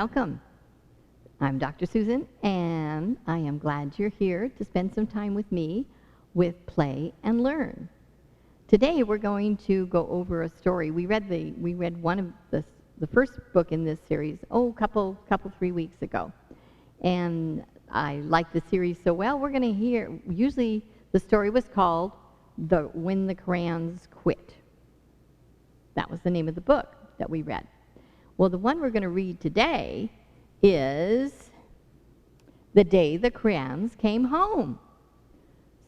Welcome. I'm Dr. Susan, and I am glad you're here to spend some time with me with Play and Learn. Today we're going to go over a story. We read one of the first book in this series, couple 3 weeks ago. And I like the series so well, we're going to hear, usually the story was called When the Crayons Quit. That was the name of the book that we read. Well, the one we're going to read today is The Day the Crayons Came Home.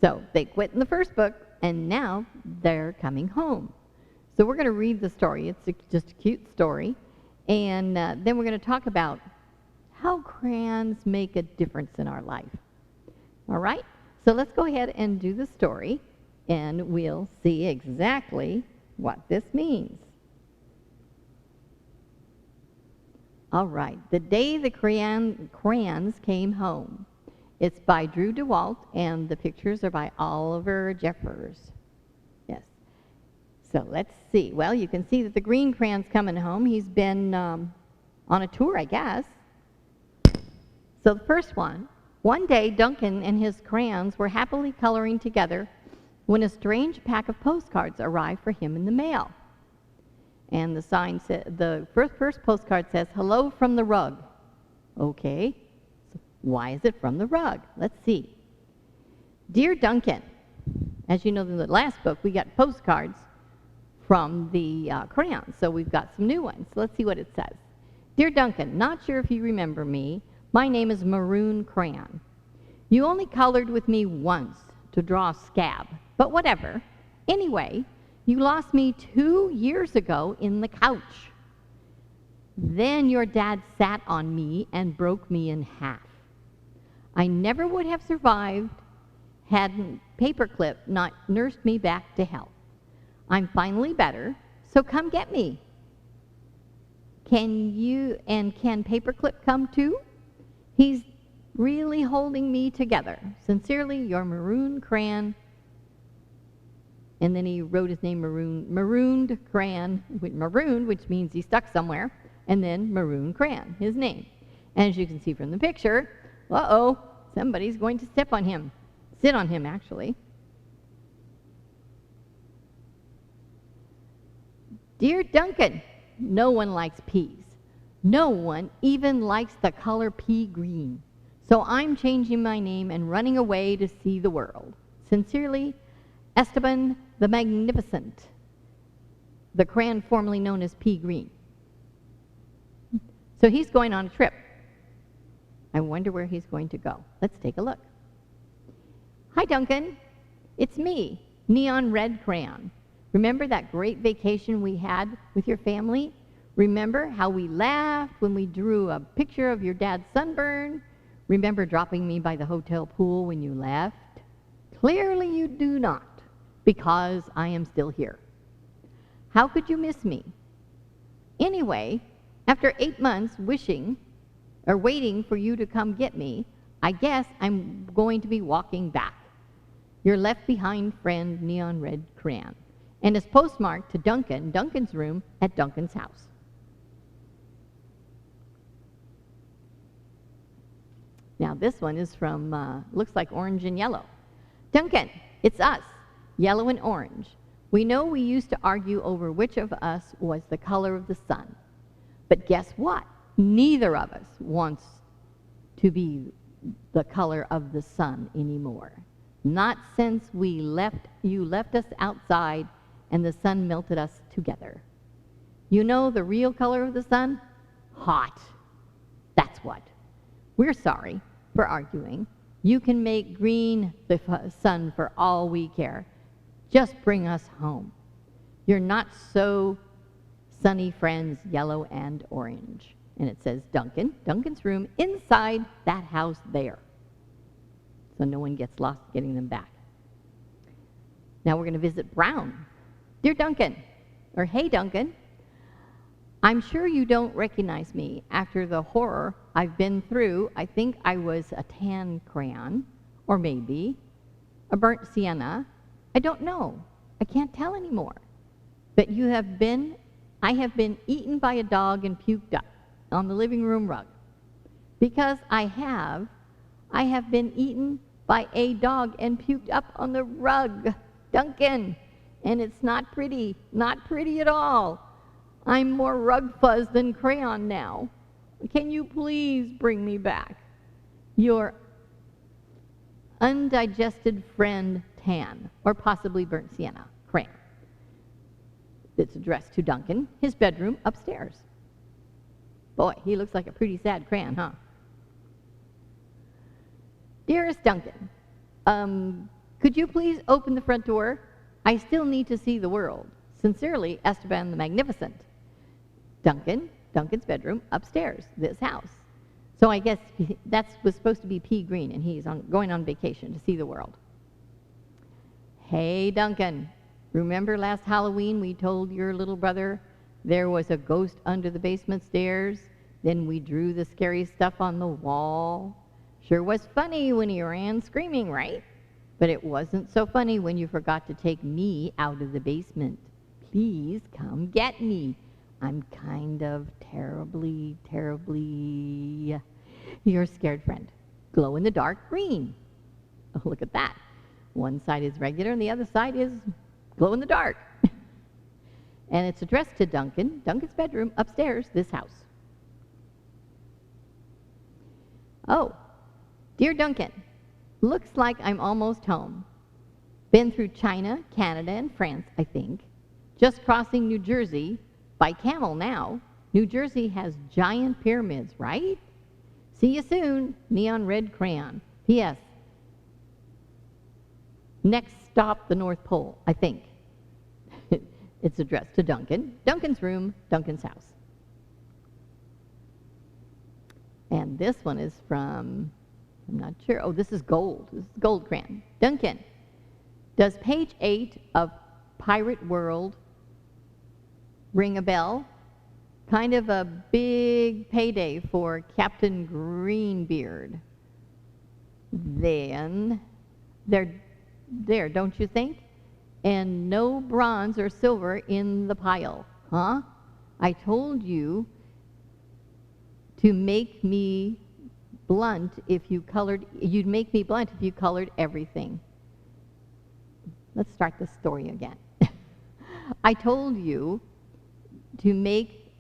So they quit in the first book, and now they're coming home. So we're going to read the story. It's just a cute story. And then we're going to talk about how crayons make a difference in our life. All right? So let's go ahead and do the story, and we'll see exactly what this means. All right, The Day the Crayons Came Home. It's by Drew DeWalt, and the pictures are by Oliver Jeffers. Yes. So let's see. Well, you can see that the green crayon's coming home. He's been on a tour, I guess. So the first one day Duncan and his crayons were happily coloring together when a strange pack of postcards arrived for him in the mail. And the sign said, the first postcard says, "Hello from the rug." Okay, so why is it from the rug? Let's see. Dear Duncan, as you know, in the last book, we got postcards from the crayons, so we've got some new ones. So let's see what it says. Dear Duncan, not sure if you remember me. My name is Maroon Crayon. You only colored with me once to draw a scab, but whatever. Anyway, you lost me 2 years ago in the couch. Then your dad sat on me and broke me in half. I never would have survived hadn't Paperclip not nursed me back to health. I'm finally better, so come get me. Can Paperclip come too? He's really holding me together. Sincerely, your Maroon Crayon. And then he wrote his name Marooned Crayon, marooned, which means he's stuck somewhere, and then Maroon Crayon, his name. And as you can see from the picture, somebody's going to sit on him, actually. Dear Duncan, no one likes peas. No one even likes the color pea green. So I'm changing my name and running away to see the world. Sincerely, Esteban the Magnificent, the crayon formerly known as pea green. So he's going on a trip. I wonder where he's going to go. Let's take a look. Hi, Duncan. It's me, Neon Red Crayon. Remember that great vacation we had with your family? Remember how we laughed when we drew a picture of your dad's sunburn? Remember dropping me by the hotel pool when you left? Clearly you do not, because I am still here. How could you miss me? Anyway, after 8 months waiting for you to come get me, I guess I'm going to be walking back. Your left behind friend, Neon Red Crayon. And it's postmarked to Duncan's room at Duncan's house. Now this one is from, looks like orange and yellow. Duncan, it's us, yellow and orange. We know we used to argue over which of us was the color of the sun. But guess what? Neither of us wants to be the color of the sun anymore. Not since you left us outside and the sun melted us together. You know the real color of the sun? Hot. That's what. We're sorry for arguing. You can make green the sun for all we care. Just bring us home. You're not so sunny friends, yellow and orange. And it says Duncan's room inside that house there. So no one gets lost getting them back. Now we're going to visit Brown. Dear Duncan, or hey Duncan, I'm sure you don't recognize me. After the horror I've been through, I think I was a tan crayon, or maybe a burnt sienna. I don't know. I can't tell anymore. But I have been eaten by a dog and puked up. on the living room rug. Because I have been eaten by a dog and puked up on the rug. Duncan, and it's not pretty at all. I'm more rug fuzz than crayon now. Can you please bring me back? Your undigested friend, Tan, or possibly burnt sienna, crayon. It's addressed to Duncan, his bedroom upstairs. Boy, he looks like a pretty sad crayon, huh? Dearest Duncan, could you please open the front door? I still need to see the world. Sincerely, Esteban the Magnificent. Duncan's bedroom upstairs, this house. So I guess that was supposed to be P. Green, and he's going on vacation to see the world. Hey, Duncan, remember last Halloween we told your little brother there was a ghost under the basement stairs? Then we drew the scary stuff on the wall. Sure was funny when he ran screaming, right? But it wasn't so funny when you forgot to take me out of the basement. Please come get me. I'm kind of terribly your scared friend. Glow in the dark green. Oh, look at that. One side is regular and the other side is glow in the dark. And it's addressed to Duncan's bedroom upstairs, this house. Oh, dear Duncan, looks like I'm almost home. Been through China, Canada, and France, I think. Just crossing New Jersey by camel now. New Jersey has giant pyramids, right? See you soon, neon red crayon. P.S. Next stop, the North Pole, I think. It's addressed to Duncan. Duncan's room, Duncan's house. And this one is from, I'm not sure. Oh, this is gold. This is gold crayon. Duncan, does page 8 of Pirate World ring a bell? Kind of a big payday for Captain Greenbeard. Then, there, don't you think? And no bronze or silver in the pile, huh? I told you to make me blunt if you colored, you'd make me blunt if you colored everything. Let's start the story again. I told you to make,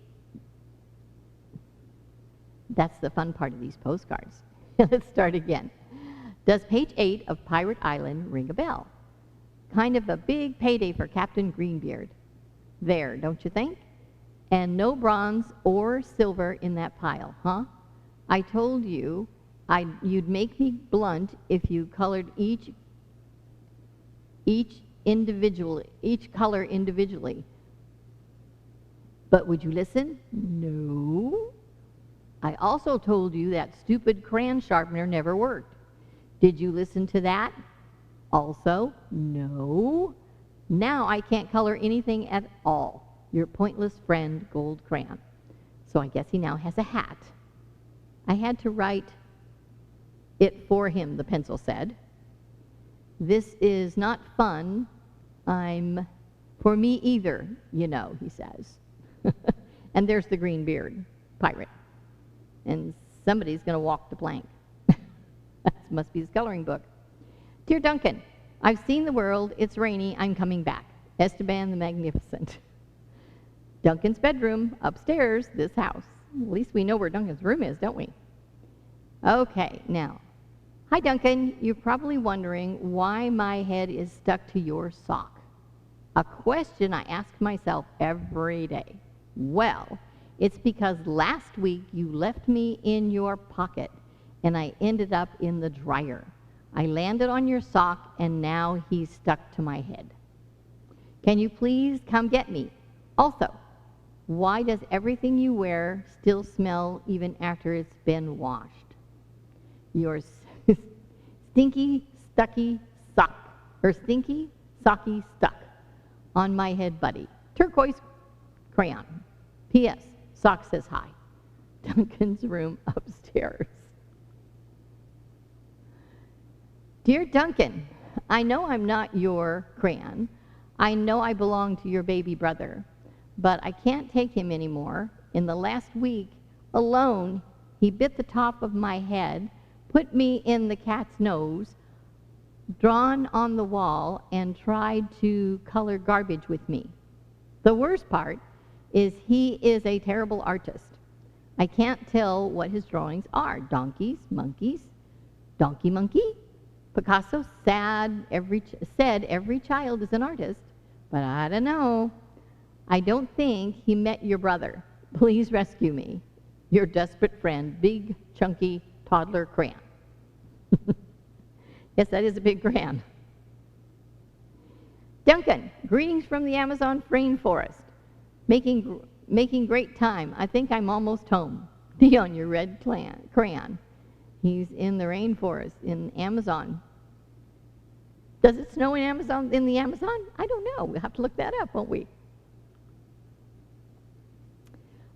that's the fun part of these postcards. Let's start again. Does page 8 of Pirate Island ring a bell? Kind of a big payday for Captain Greenbeard. There, don't you think? And no bronze or silver in that pile, huh? I told you you'd make me blunt if you colored each color individually. But would you listen? No. I also told you that stupid crayon sharpener never worked. Did you listen to that? Also, no. Now I can't color anything at all. Your pointless friend, gold crayon. So I guess he now has a hat. I had to write it for him, the pencil said. This is not fun. For me either, you know, he says. And there's the green beard, pirate. And somebody's going to walk the plank. That must be his coloring book. Dear Duncan, I've seen the world. It's rainy. I'm coming back. Esteban the Magnificent. Duncan's bedroom, upstairs, this house. At least we know where Duncan's room is, don't we? Okay, now. Hi, Duncan. You're probably wondering why my head is stuck to your sock. A question I ask myself every day. Well, it's because last week you left me in your pocket and I ended up in the dryer. I landed on your sock and now he's stuck to my head. Can you please come get me? Also, why does everything you wear still smell even after it's been washed? Your stinky, stucky sock, or stinky, socky stuck on my head, buddy. Turquoise crayon. P.S. Sock says hi. Duncan's room upstairs. Dear Duncan, I know I'm not your crayon. I know I belong to your baby brother, but I can't take him anymore. In the last week, alone, he bit the top of my head, put me in the cat's nose, drawn on the wall, and tried to color garbage with me. The worst part is he is a terrible artist. I can't tell what his drawings are. Donkeys, monkeys, donkey monkey. Picasso said every child is an artist, but I don't know. I don't think he met your brother. Please rescue me. Your desperate friend, big, chunky, toddler crayon. Yes, that is a big crayon. Duncan, greetings from the Amazon rainforest. Making great time. I think I'm almost home. Dion, your red crayon. He's in the rainforest in Amazon. Does it snow in the Amazon? I don't know. We'll have to look that up, won't we?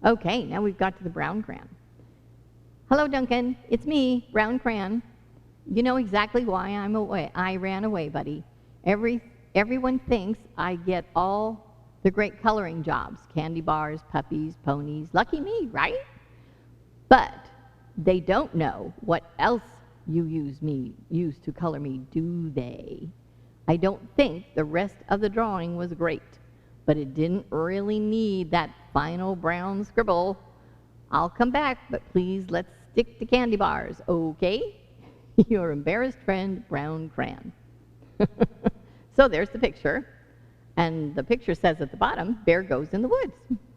Okay, now we've got to the brown crayon. Hello, Duncan. It's me, Brown Crayon. You know exactly why I'm away. I ran away, buddy. Everyone thinks I get all the great coloring jobs. Candy bars, puppies, ponies. Lucky me, right? But they don't know what else you use to color me, do they? I don't think the rest of the drawing was great, but it didn't really need that final brown scribble. I'll come back, but please let's stick to candy bars, okay? Your embarrassed friend, Brown Crayon. So there's the picture, and the picture says at the bottom, Bear Goes in the Woods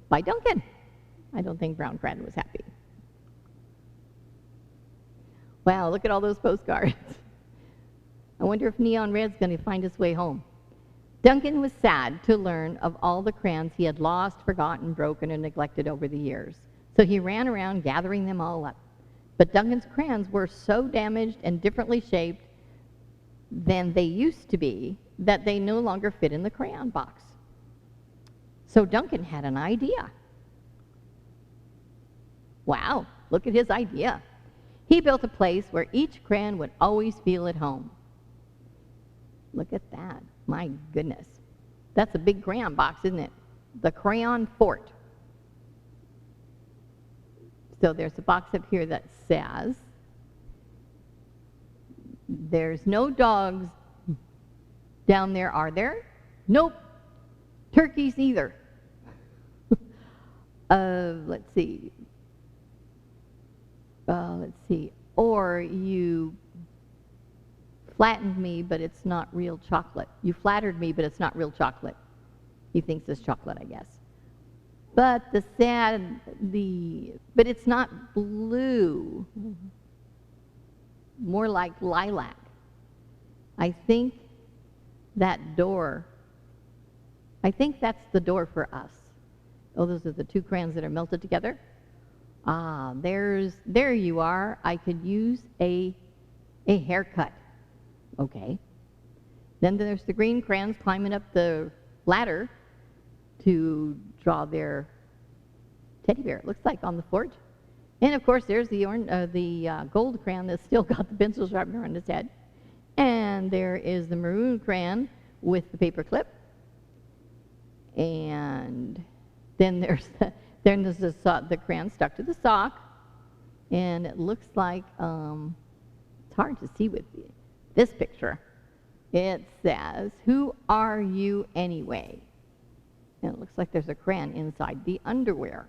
by Duncan. I don't think Brown Crayon was happy. Wow, look at all those postcards. I wonder if Neon Red's going to find his way home. Duncan was sad to learn of all the crayons he had lost, forgotten, broken, and neglected over the years. So he ran around gathering them all up. But Duncan's crayons were so damaged and differently shaped than they used to be that they no longer fit in the crayon box. So Duncan had an idea. Wow, look at his idea. He built a place where each crayon would always feel at home. Look at that. My goodness. That's a big crayon box, isn't it? The crayon fort. So there's a box up here that says, there's no dogs down there, are there? Nope. Turkeys either. Let's see. Or you flattened me, but it's not real chocolate. You flattered me, but it's not real chocolate. He thinks it's chocolate, I guess. But but it's not blue. More like lilac. I think that's the door for us. Oh, those are the two crayons that are melted together. Ah, there you are. I could use a haircut. Okay. Then there's the green crayons climbing up the ladder to draw their teddy bear, it looks like, on the fort. And of course, there's the gold crayon that's still got the pencil sharpener on its head. And there is the maroon crayon with the paper clip. And then there's the crayon stuck to the sock. And it looks like, it's hard to see with this picture. It says, "Who are you anyway?" And it looks like there's a crayon inside the underwear.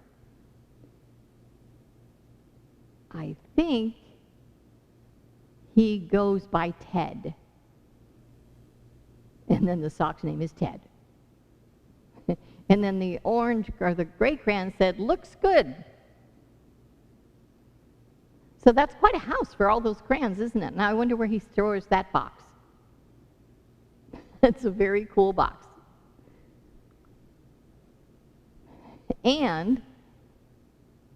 I think he goes by Ted. And then the sock's name is Ted. And then the orange or the gray crayon said, "Looks good." So that's quite a house for all those crayons, isn't it? Now I wonder where he stores that box. It's a very cool box. And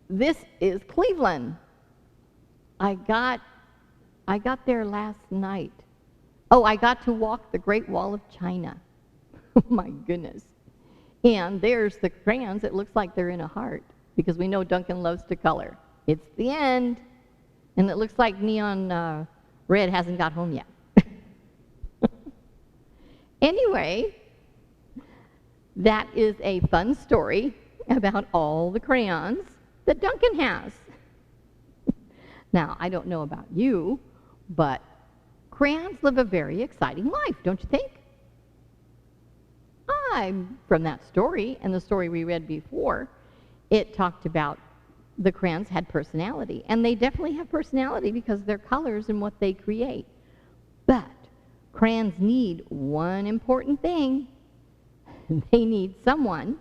this is Cleveland. I got there last night. Oh, I got to walk the Great Wall of China. Oh my goodness. And there's the crayons. It looks like they're in a heart because we know Duncan loves to color. It's the end. And it looks like Neon Red hasn't got home yet. Anyway, that is a fun story about all the crayons that Duncan has. Now, I don't know about you, but crayons live a very exciting life, don't you think? From that story and the story we read before, it talked about the crayons had personality. And they definitely have personality because they're colors and what they create. But crayons need one important thing. They need someone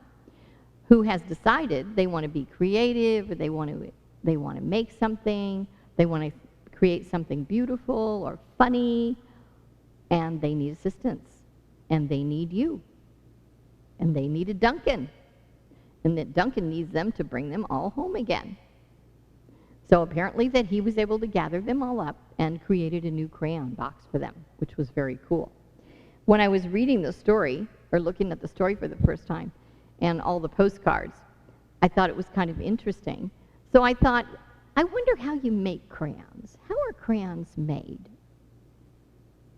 who has decided they want to be creative, or they want to make something, they want to create something beautiful or funny, and they need assistance, and they need you, and they needed Duncan, and that Duncan needs them to bring them all home again. So apparently that he was able to gather them all up and created a new crayon box for them, which was very cool. When I was reading the story, or looking at the story for the first time, and all the postcards, I thought it was kind of interesting. So I thought, I wonder how you make crayons. How are crayons made?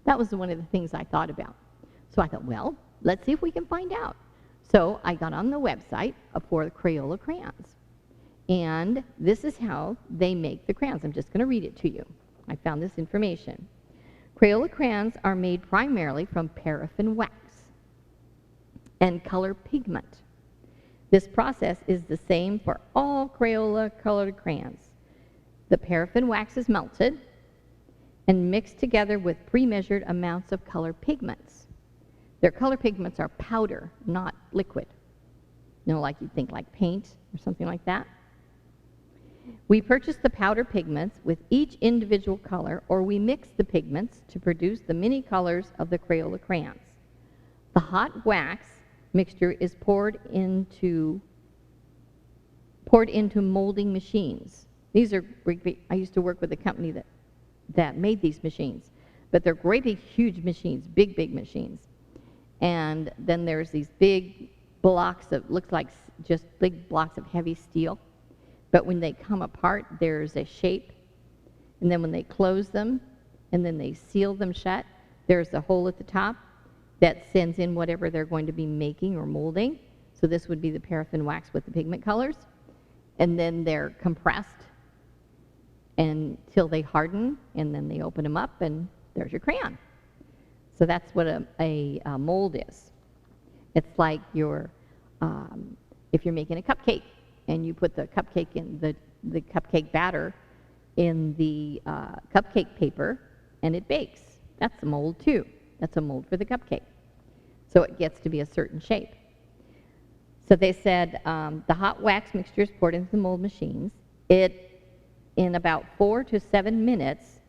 That was one of the things I thought about. So I thought, well, let's see if we can find out. So I got on the website for Crayola crayons. And this is how they make the crayons. I'm just going to read it to you. I found this information. Crayola crayons are made primarily from paraffin wax and color pigment. This process is the same for all Crayola colored crayons. The paraffin wax is melted and mixed together with pre-measured amounts of color pigments. Their color pigments are powder, not liquid. You know, like you'd think like paint or something like that. We purchase the powder pigments with each individual color, or we mix the pigments to produce the many colors of the Crayola crayons. The hot wax mixture is poured into molding machines. These are, I used to work with a company that made these machines, but they're great big huge machines, big machines. And then there's these big blocks of, looks like just big blocks of heavy steel, but when they come apart there's a shape, and then when they close them and then they seal them shut, there's a hole at the top that sends in whatever they're going to be making or molding. So this would be the paraffin wax with the pigment colors. And then they're compressed until they harden, and then they open them up, and there's your crayon. So that's what a mold is. It's like if you're making a cupcake, and you put the cupcake in the cupcake batter in the cupcake paper, and it bakes. That's a mold too. That's a mold for the cupcake. So it gets to be a certain shape. So they said the hot wax mixture is poured into the mold machines. In about 4 to 7 minutes,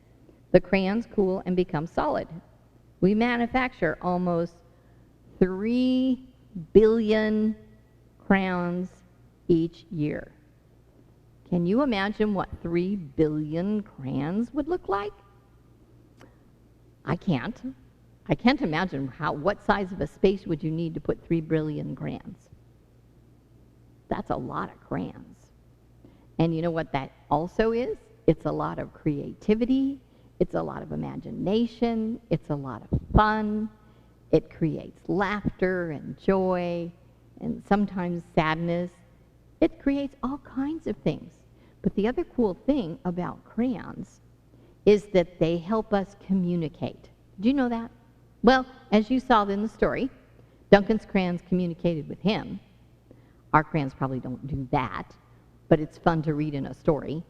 the crayons cool and become solid. We manufacture almost 3 billion crayons each year. Can you imagine what 3 billion crayons would look like? I can't. I can't imagine what size of a space would you need to put 3 billion crayons. That's a lot of crayons. And you know what that also is? It's a lot of creativity, it's a lot of imagination, it's a lot of fun, it creates laughter and joy, and sometimes sadness. It creates all kinds of things. But the other cool thing about crayons is that they help us communicate. Do you know that? Well, as you saw in the story, Duncan's crayons communicated with him. Our crayons probably don't do that, but it's fun to read in a story.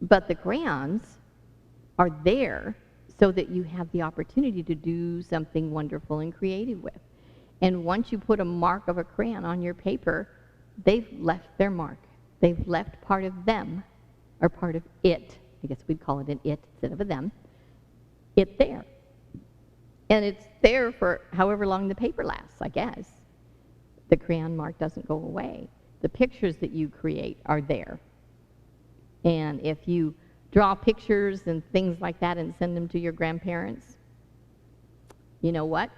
But the crayons are there so that you have the opportunity to do something wonderful and creative with. And once you put a mark of a crayon on your paper, they've left their mark. They've left part of them, or part of it. I guess we'd call it an it instead of a them. It there. And it's there for however long the paper lasts, I guess. The crayon mark doesn't go away. The pictures that you create are there. And if you draw pictures and things like that and send them to your grandparents, you know what?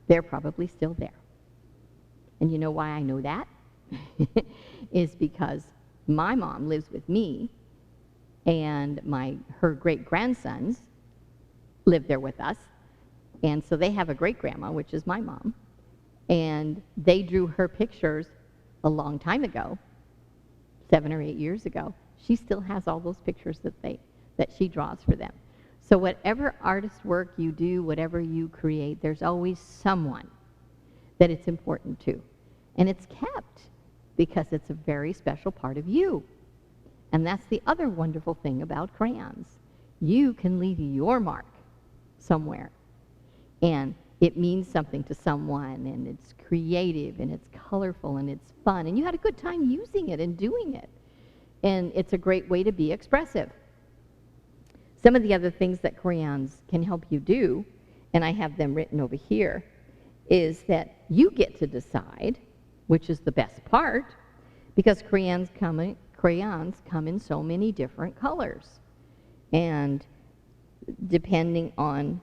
They're probably still there. And you know why I know that? Is because my mom lives with me, and her great-grandsons live there with us. And so they have a great-grandma, which is my mom, and they drew her pictures a long time ago, 7 or 8 years ago. She still has all those pictures that she draws for them. So whatever artist work you do, whatever you create, there's always someone that it's important to. And it's kept because it's a very special part of you. And that's the other wonderful thing about crayons. You can leave your mark somewhere. And it means something to someone, and it's creative, and it's colorful, and it's fun. And you had a good time using it and doing it. And it's a great way to be expressive. Some of the other things that crayons can help you do, and I have them written over here, is that you get to decide, which is the best part, because crayons come in so many different colors. And depending on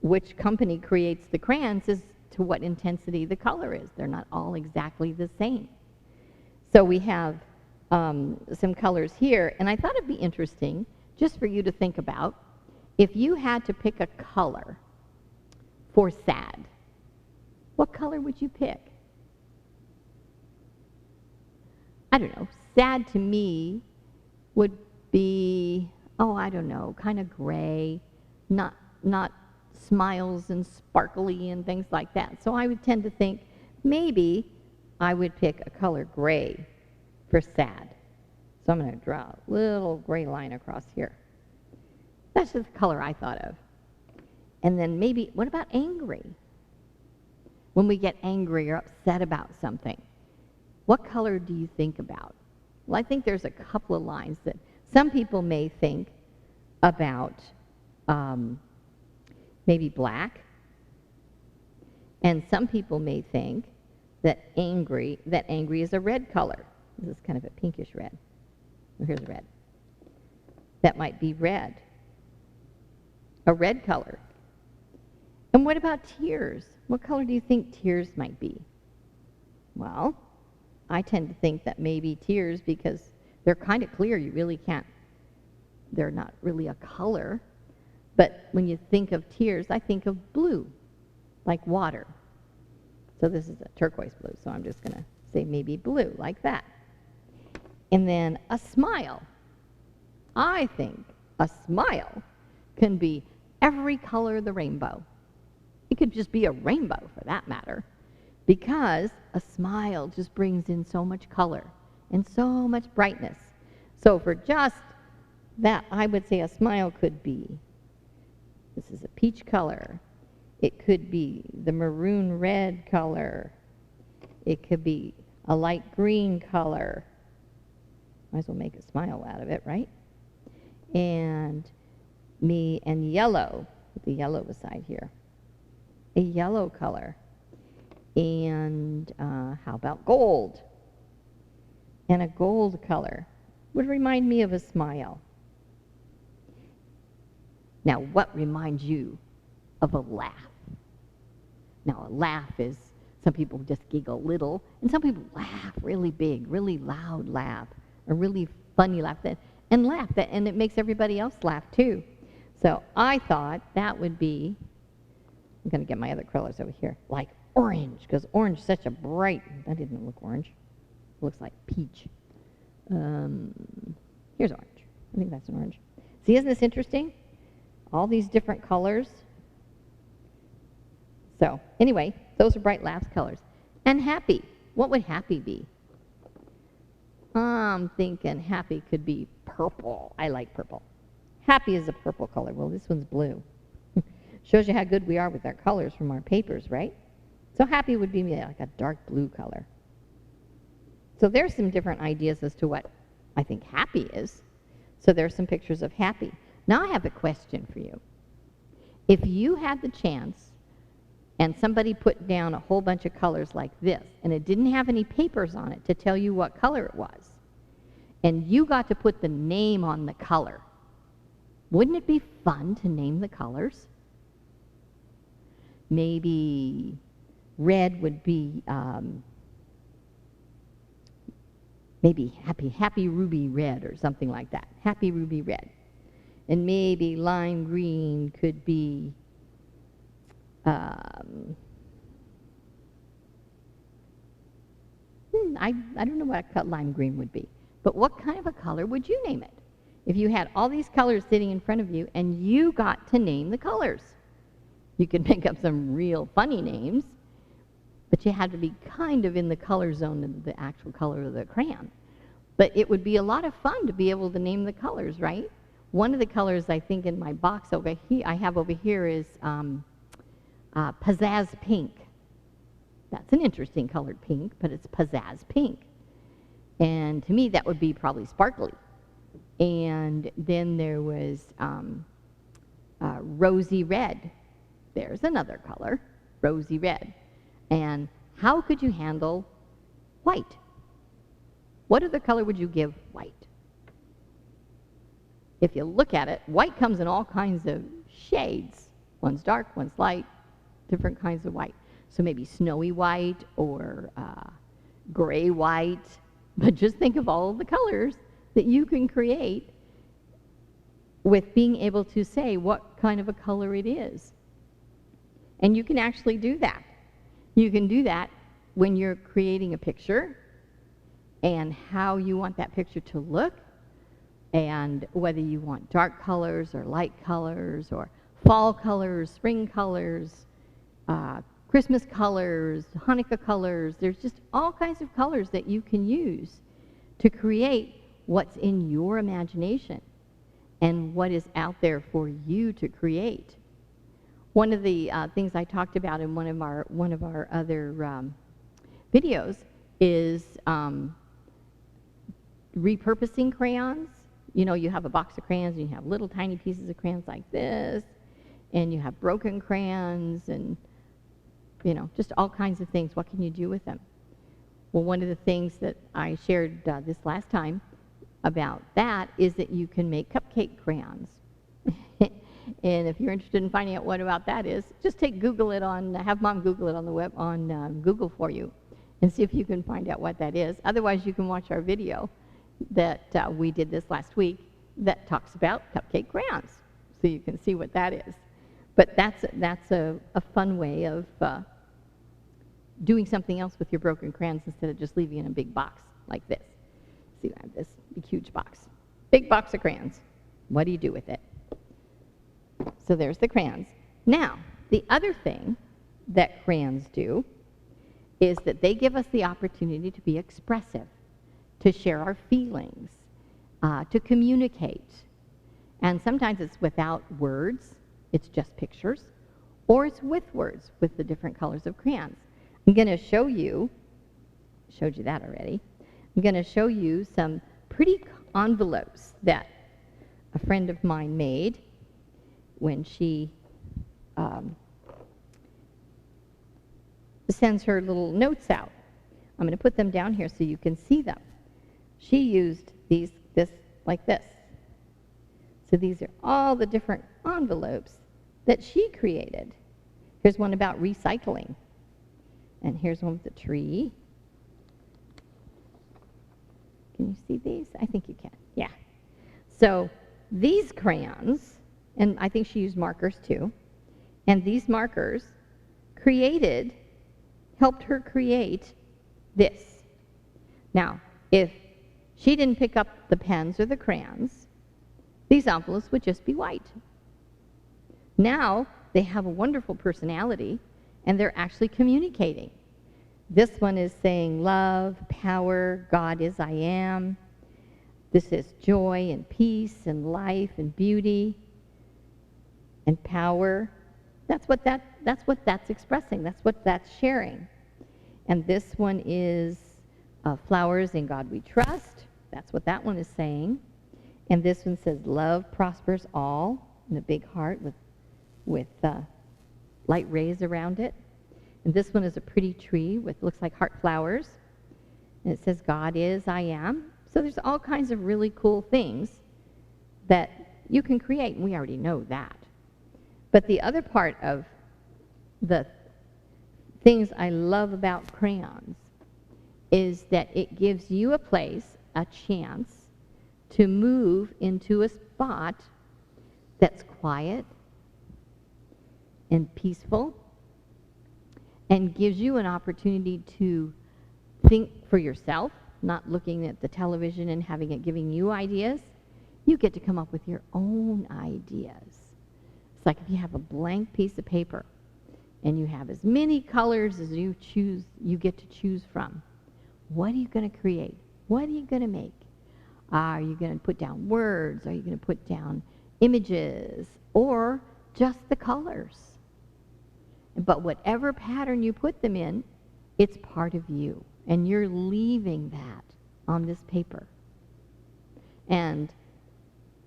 which company creates the crayons as to what intensity the color is. They're not all exactly the same. So we have some colors here, and I thought it'd be interesting just for you to think about if you had to pick a color for sad. What color would you pick? I don't know. Sad to me would be, oh, I don't know, kind of gray, not smiles and sparkly and things like that. So I would tend to think maybe I would pick a color gray for sad. So I'm going to draw a little gray line across here. That's just the color I thought of. And then maybe, what about angry? When we get angry or upset about something, what color do you think about? Well, I think there's a couple of lines that some people may think about maybe black, and some people may think that angry is a red color. This is kind of a pinkish red. Oh, here's red. That might be red, a red color. And what about tears? What color do you think tears might be? Well, I tend to think that maybe tears, because they're kind of clear, you really can't, they're not really a color. But when you think of tears, I think of blue, like water. So this is a turquoise blue, so I'm just going to say maybe blue, like that. And then a smile. I think a smile can be every color of the rainbow. It could just be a rainbow, for that matter, because a smile just brings in so much color and so much brightness. So for just that, I would say a smile could be, this is a peach color. It could be the maroon red color. It could be a light green color. Might as well make a smile out of it, right? And yellow, put the yellow beside here. A yellow color. And how about gold? And a gold color would remind me of a smile. Now, what reminds you of a laugh? Now, a laugh is, some people just giggle little, and some people laugh really big, really loud laugh, a really funny laugh, and it makes everybody else laugh too. So I thought that would be, I'm going to get my other colors over here, like orange, because orange is such a bright, that didn't look orange. It looks like peach. Here's orange. I think that's an orange. See, isn't this interesting? All these different colors. So anyway, those are bright laughs colors. And happy. What would happy be? I'm thinking happy could be purple. I like purple. Happy is a purple color. Well, this one's blue. Shows you how good we are with our colors from our papers, right? So happy would be like a dark blue color. So there's some different ideas as to what I think happy is. So there's some pictures of happy. Now I have a question for you. If you had the chance and somebody put down a whole bunch of colors like this, and it didn't have any papers on it to tell you what color it was, and you got to put the name on the color, wouldn't it be fun to name the colors? Maybe red would be maybe happy ruby red or something like that. Happy ruby red. And maybe lime green could be I don't know what lime green would be. But what kind of a color would you name it? If you had all these colors sitting in front of you and you got to name the colors. You could make up some real funny names, but you had to be kind of in the color zone of the actual color of the crayon. But it would be a lot of fun to be able to name the colors, right? One of the colors I think in my box over here, I have over here is pizzazz pink. That's an interesting colored pink, but it's pizzazz pink. And to me, that would be probably sparkly. And then there was rosy red. There's another color, rosy red. And how could you handle white? What other color would you give white? If you look at it, white comes in all kinds of shades. One's dark, one's light, different kinds of white. So maybe snowy white or gray white. But just think of all the colors that you can create with being able to say what kind of a color it is. And you can actually do that. You can do that when you're creating a picture and how you want that picture to look, and whether you want dark colors or light colors or fall colors, spring colors, Christmas colors, Hanukkah colors. There's just all kinds of colors that you can use to create what's in your imagination and what is out there for you to create. One of the things I talked about in one of our other videos is repurposing crayons. You know, you have a box of crayons and you have little tiny pieces of crayons like this, and you have broken crayons and, you know, just all kinds of things. What can you do with them? Well, one of the things that I shared this last time about that is that you can make cupcake crayons. And if you're interested in finding out what about that is, just Google it on, have Mom Google it on the web, on Google for you, and see if you can find out what that is. Otherwise, you can watch our video that we did this last week that talks about cupcake crayons, so you can see what that is. But that's a fun way of doing something else with your broken crayons instead of just leaving it in a big box like this. See, I have this big, huge box. Big box of crayons. What do you do with it? So there's the crayons. Now, the other thing that crayons do is that they give us the opportunity to be expressive, to share our feelings, to communicate. And sometimes it's without words, it's just pictures, or it's with words, with the different colors of crayons. I'm going to show you, showed you that already, I'm going to show you some pretty envelopes that a friend of mine made when she sends her little notes out. I'm going to put them down here so you can see them. She used this like this. So these are all the different envelopes that she created. Here's one about recycling. And here's one with a tree. Can you see these? I think you can. Yeah. So these crayons, and I think she used markers too, and these markers helped her create this. Now, if she didn't pick up the pens or the crayons, these envelopes would just be white. Now, they have a wonderful personality, and they're actually communicating. This one is saying love, power, God is I am. This is joy and peace and life and beauty and power. That's what that's expressing. That's what that's sharing. And this one is flowers in God we trust. That's what that one is saying. And this one says love prospers all, in a big heart with light rays around it. And this one is a pretty tree with, looks like heart flowers. And it says God is I am. So there's all kinds of really cool things that you can create, and we already know that. But the other part of the things I love about crayons is that it gives you a place, a chance, to move into a spot that's quiet and peaceful and gives you an opportunity to think for yourself, not looking at the television and having it giving you ideas. You get to come up with your own ideas. It's like if you have a blank piece of paper and you have as many colors as you get to choose from. What are you going to create? What are you going to make? Are you going to put down words? Are you going to put down images? Or just the colors? But whatever pattern you put them in, it's part of you. And you're leaving that on this paper. And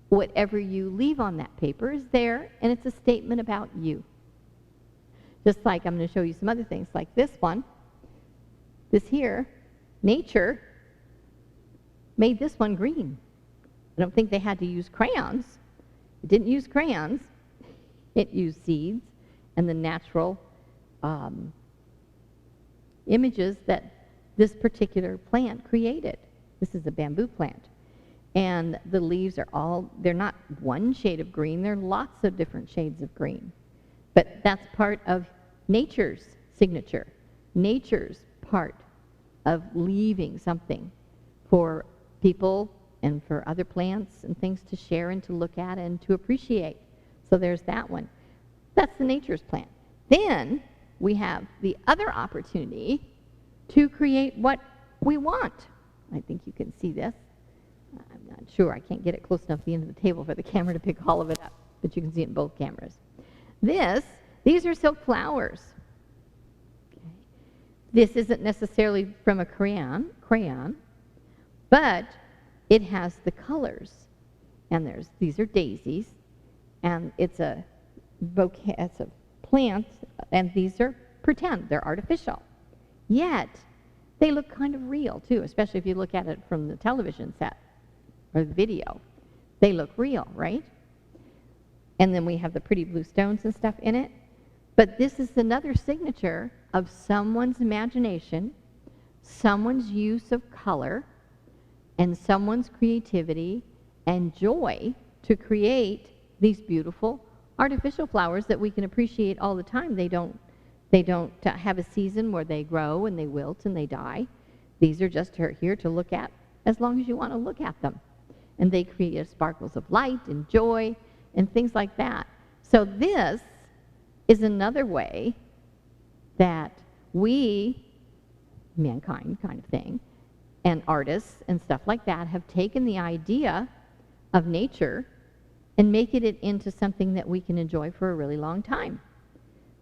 whatever you leave on that paper is there, and it's a statement about you. Just like I'm going to show you some other things, like this one. This here, nature made this one green. I don't think they had to use crayons. It didn't use crayons. It used seeds and the natural images that this particular plant created. This is a bamboo plant. And the leaves are they're not one shade of green, they're lots of different shades of green. But that's part of nature's signature. Nature's part of leaving something for people and for other plants and things to share and to look at and to appreciate. So there's that one. That's the nature's plant. Then we have the other opportunity to create what we want. I think you can see this. I'm not sure. I can't get it close enough to the end of the table for the camera to pick all of it up, but you can see it in both cameras. These are silk flowers. Okay. This isn't necessarily from a crayon, but it has the colors. And these are daisies, and it's a bouquet, it's a plant, and these are pretend, they're artificial. Yet, they look kind of real too, especially if you look at it from the television set or the video. They look real, right? And then we have the pretty blue stones and stuff in it. But this is another signature of someone's imagination, someone's use of color, and someone's creativity and joy to create these beautiful artificial flowers that we can appreciate all the time. They don't have a season where they grow and they wilt and they die. These are just here to look at as long as you want to look at them. And they create sparkles of light and joy and things like that. So this is another way that we, mankind kind of thing, and artists and stuff like that have taken the idea of nature and making it into something that we can enjoy for a really long time.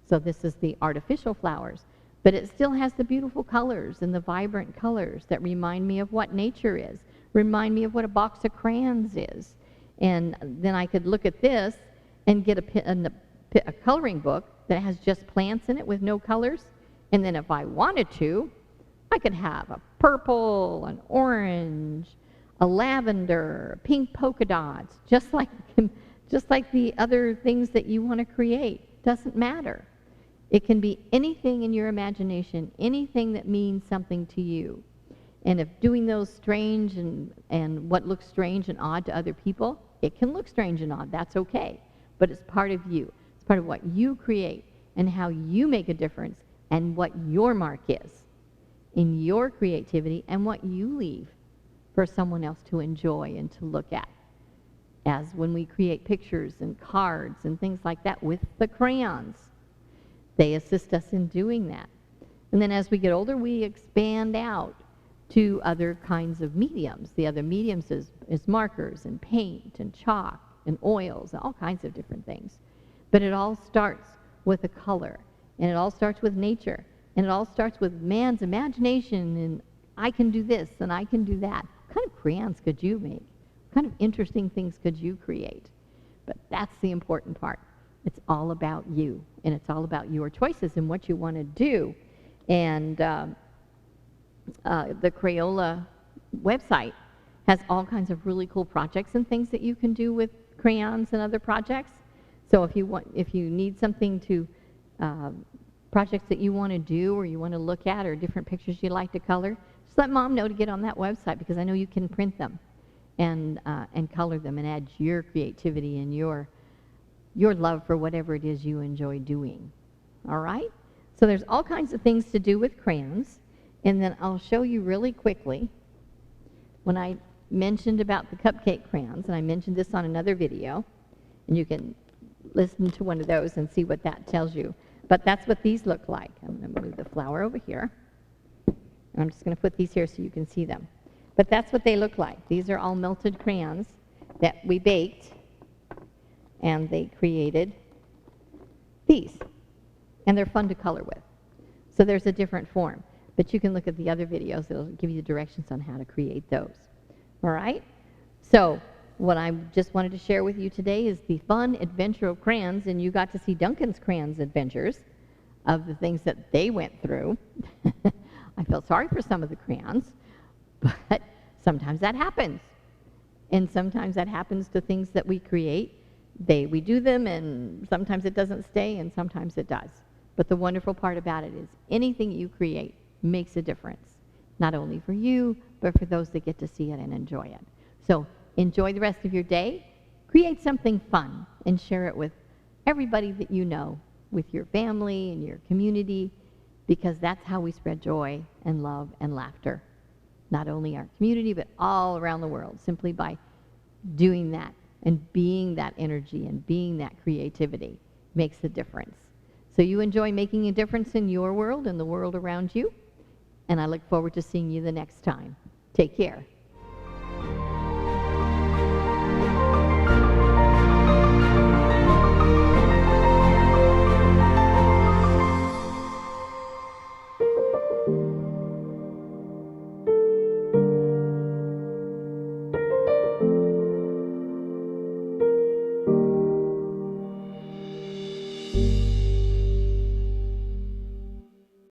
So this is the artificial flowers, but it still has the beautiful colors and the vibrant colors that remind me of what nature is, remind me of what a box of crayons is. And then I could look at this and get a coloring book that has just plants in it with no colors. And then if I wanted to, I could have a purple, an orange, a lavender, pink polka dots, just like the other things that you want to create. Doesn't matter. It can be anything in your imagination, anything that means something to you. And if doing those strange and what looks strange and odd to other people, it can look strange and odd. That's okay. But it's part of you. It's part of what you create and how you make a difference and what your mark is in your creativity and what you leave for someone else to enjoy and to look at. As when we create pictures and cards and things like that with the crayons, they assist us in doing that. And then as we get older, we expand out to other kinds of mediums. The other mediums is markers and paint and chalk and oils and all kinds of different things. But it all starts with a color, and it all starts with nature, and it all starts with man's imagination, and I can do this and I can do that. What kind of crayons could you make? What kind of interesting things could you create? But that's the important part. It's all about you, and it's all about your choices and what you want to do. And the Crayola website has all kinds of really cool projects and things that you can do with crayons and other projects. So if you need something to, projects that you want to do or you want to look at or different pictures you like to color, just let Mom know to get on that website, because I know you can print them and color them and add your creativity and your love for whatever it is you enjoy doing. All right? So there's all kinds of things to do with crayons. And then I'll show you really quickly when I mentioned about the cupcake crayons, and I mentioned this on another video, and you can listen to one of those and see what that tells you. But that's what these look like. I'm going to move the flower over here. I'm just going to put these here so you can see them. But that's what they look like. These are all melted crayons that we baked, and they created these. And they're fun to color with. So there's a different form. But you can look at the other videos. It'll give you directions on how to create those. All right? So what I just wanted to share with you today is the fun adventure of crayons, and you got to see Duncan's crayons adventures of the things that they went through. I felt sorry for some of the crayons, but sometimes that happens. And sometimes that happens to things that we create. We do them, and sometimes it doesn't stay, and sometimes it does. But the wonderful part about it is anything you create makes a difference, not only for you, but for those that get to see it and enjoy it. So enjoy the rest of your day. Create something fun and share it with everybody that you know, with your family and your community, because that's how we spread joy and love and laughter. Not only our community, but all around the world, simply by doing that and being that energy and being that creativity makes a difference. So you enjoy making a difference in your world and the world around you, and I look forward to seeing you the next time. Take care.